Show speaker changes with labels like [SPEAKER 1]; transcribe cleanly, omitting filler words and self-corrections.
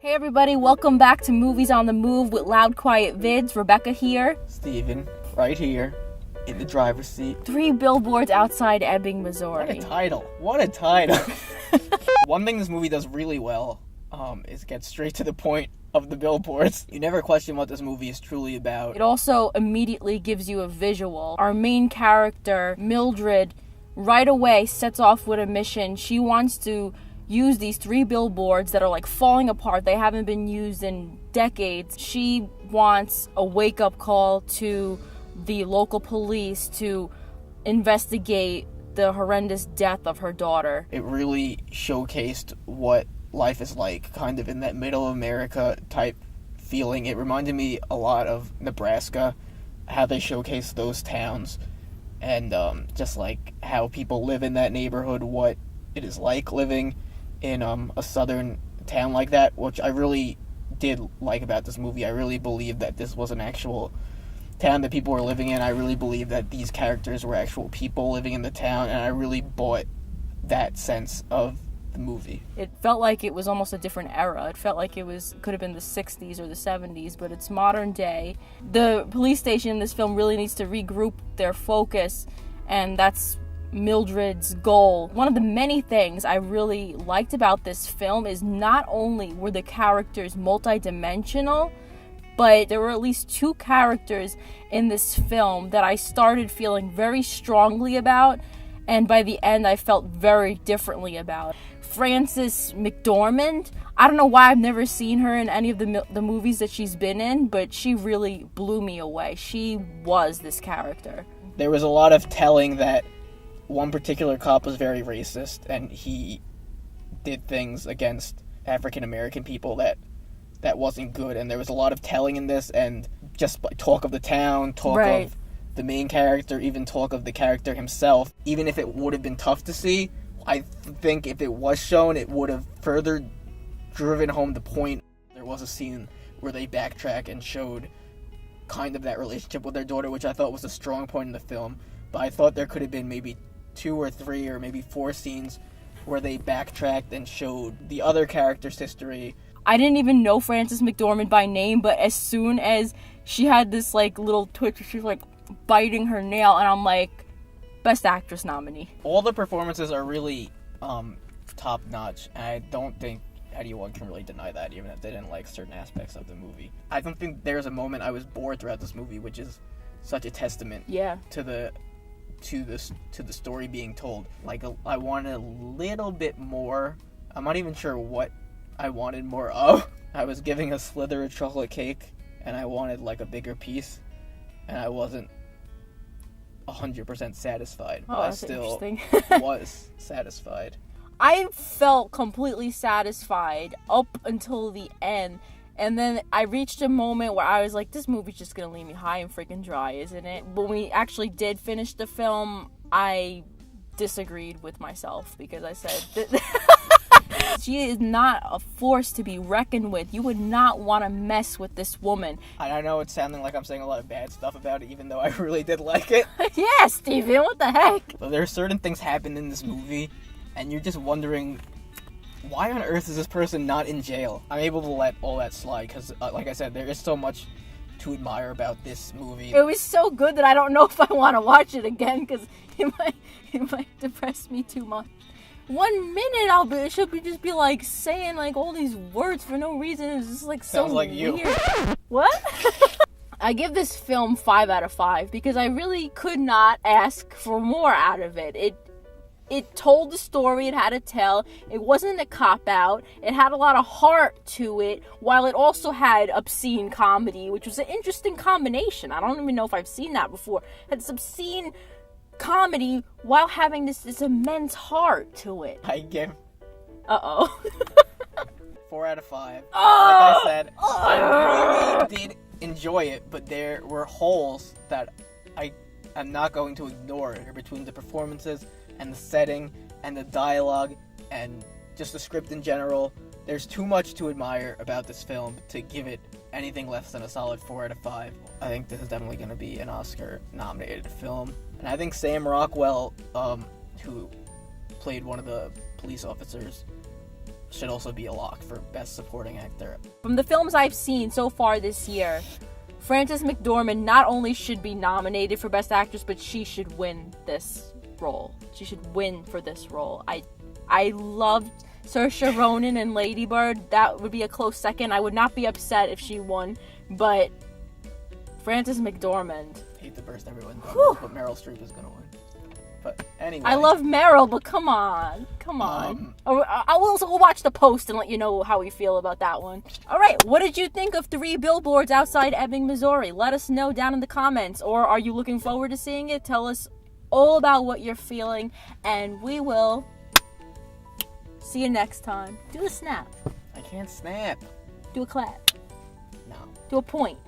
[SPEAKER 1] Hey everybody, welcome back to Movies on the Move with Loud Quiet Vids. Rebecca here.
[SPEAKER 2] Steven, right here, in the driver's seat.
[SPEAKER 1] 3 billboards outside Ebbing, Missouri.
[SPEAKER 2] What a title. One thing this movie does really well is get straight to the point of the billboards. You never question what this movie is truly about.
[SPEAKER 1] It also immediately gives you a visual. Our main character, Mildred, right away sets off with a mission. She wants to use these 3 billboards that are like falling apart. They haven't been used in decades. She wants a wake-up call to the local police to investigate the horrendous death of her daughter.
[SPEAKER 2] It really showcased what life is like, kind of in that middle America type feeling. It reminded me a lot of Nebraska, how they showcase those towns, and just like how people live in that neighborhood, what it is like living in a southern town like that, which I really did like about this movie. I really believe that this was an actual town that people were living in. I really believe that these characters were actual people living in the town, and I really bought that sense of the movie.
[SPEAKER 1] It felt like it was almost a different era. It felt like could have been the 60s or the 70s, but it's modern day. The police station in this film really needs to regroup their focus, and that's Mildred's goal. One of the many things I really liked about this film is not only were the characters multidimensional, but there were at least 2 characters in this film that I started feeling very strongly about, and by the end I felt very differently about. Frances McDormand, I don't know why I've never seen her in any of the movies that she's been in, but she really blew me away. She was this character.
[SPEAKER 2] There was a lot of telling that one particular cop was very racist, and he did things against African American people that wasn't good, and there was a lot of telling in this, and just talk of the town, talk of the main character, even talk of the character himself. Even if it would have been tough to see, I think if it was shown, it would have further driven home the point. There was a scene where they backtrack and showed kind of that relationship with their daughter, which I thought was a strong point in the film, but I thought there could have been maybe 2 or 3 or maybe 4 scenes where they backtracked and showed the other character's history.
[SPEAKER 1] I didn't even know Frances McDormand by name, but as soon as she had this like little twitch where she was like biting her nail, and I'm like, Best Actress nominee.
[SPEAKER 2] All the performances are really top notch, and I don't think anyone can really deny that, even if they didn't like certain aspects of the movie. I don't think there's a moment I was bored throughout this movie, which is such a testament to the story being told. Like, I wanted a little bit more. I'm not even sure what I wanted more of. I was giving a slither of chocolate cake, and I wanted like a bigger piece, and I wasn't 100% satisfied. But I still was satisfied.
[SPEAKER 1] I felt completely satisfied up until the end. And then I reached a moment where I was like, this movie's just gonna leave me high and freaking dry, isn't it? When we actually did finish the film, I disagreed with myself because I said, she is not a force to be reckoned with. You would not want to mess with this woman.
[SPEAKER 2] I know it's sounding like I'm saying a lot of bad stuff about it, even though I really did like it.
[SPEAKER 1] Yeah, Steven, what the heck?
[SPEAKER 2] So there are certain things happen in this movie, and you're just wondering, why on earth is this person not in jail? I'm able to let all that slide because, like I said, there is so much to admire about this movie.
[SPEAKER 1] It was so good that I don't know if I want to watch it again because it might depress me too much. 1 minute she'll just be like saying like all these words for no reason. It's just like so
[SPEAKER 2] Sounds like
[SPEAKER 1] weird.
[SPEAKER 2] You.
[SPEAKER 1] What? I give this film 5 out of 5 because I really could not ask for more out of it. It told the story it had to tell. It wasn't a cop-out. It had a lot of heart to it, while it also had obscene comedy, which was an interesting combination. I don't even know if I've seen that before. It had this obscene comedy while having this immense heart to it.
[SPEAKER 2] I give 4 out of 5. Like I said, I really did enjoy it, but there were holes that I am not going to ignore between the performances and the setting and the dialogue and just the script in general. There's too much to admire about this film to give it anything less than a solid 4 out of 5. I think this is definitely going to be an Oscar-nominated film. And I think Sam Rockwell, who played one of the police officers, should also be a lock for Best Supporting Actor.
[SPEAKER 1] From the films I've seen so far this year, Frances McDormand not only should be nominated for Best Actress, but she should win this role. She should win for this role. I loved Saoirse Ronan in Lady Bird. That would be a close second. I would not be upset if she won, but Frances McDormand.
[SPEAKER 2] Hate to burst everyone's bubble, but Meryl Streep is gonna win. But anyway,
[SPEAKER 1] I love Meryl, but come on. We'll watch the post and let you know how we feel about that one. All right, what did you think of 3 Billboards Outside Ebbing, Missouri? Let us know down in the comments, or are you looking forward to seeing it? Tell us all about what you're feeling, and we will see you next time. Do a snap.
[SPEAKER 2] I can't snap.
[SPEAKER 1] Do a clap.
[SPEAKER 2] No.
[SPEAKER 1] Do a point.